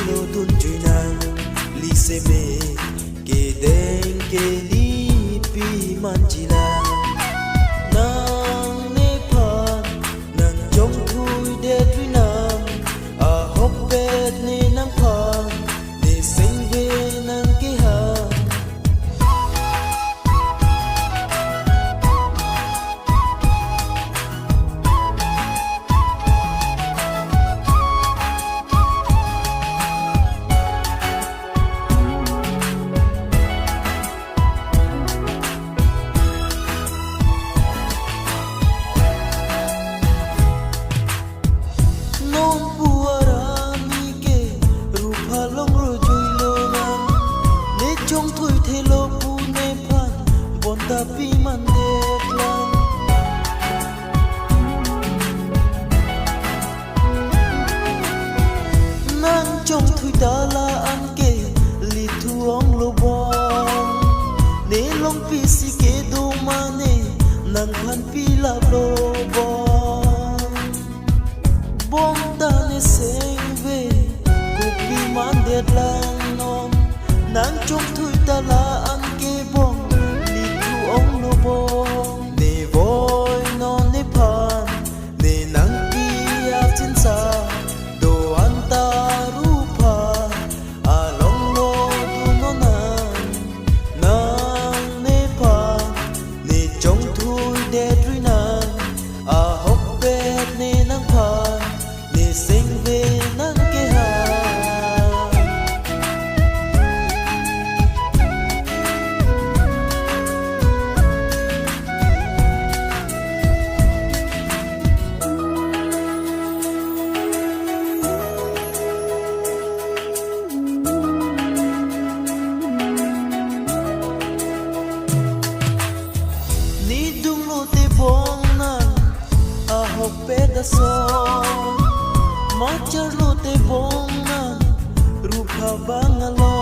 no tun tuina li se me ke den ke li pi manjila nang ne phan nang jong thui de tuina a hoppet ne nang phan ne sing ve nang ke ha trong thôi thế lô bu nê phan bon ta pi man đẹp lắm nang trong thôi ta là ăn kê li thu ong lô bon nê long pi si kê do ma nê nang phan pi la lô bon bon ta nê seng về cô pi man đẹp lắm non nang trong thui ta là ăn kê bong li thu ong lo bong ne voi non ne phan ne nang pi a chin sa do an ta ru pha a long lo du no nang ne phan ne trong thui de trui nang a hop bet ne nang phan ne sing ve nang ke ha pedaso, macam lo te bongan, rupa bangal.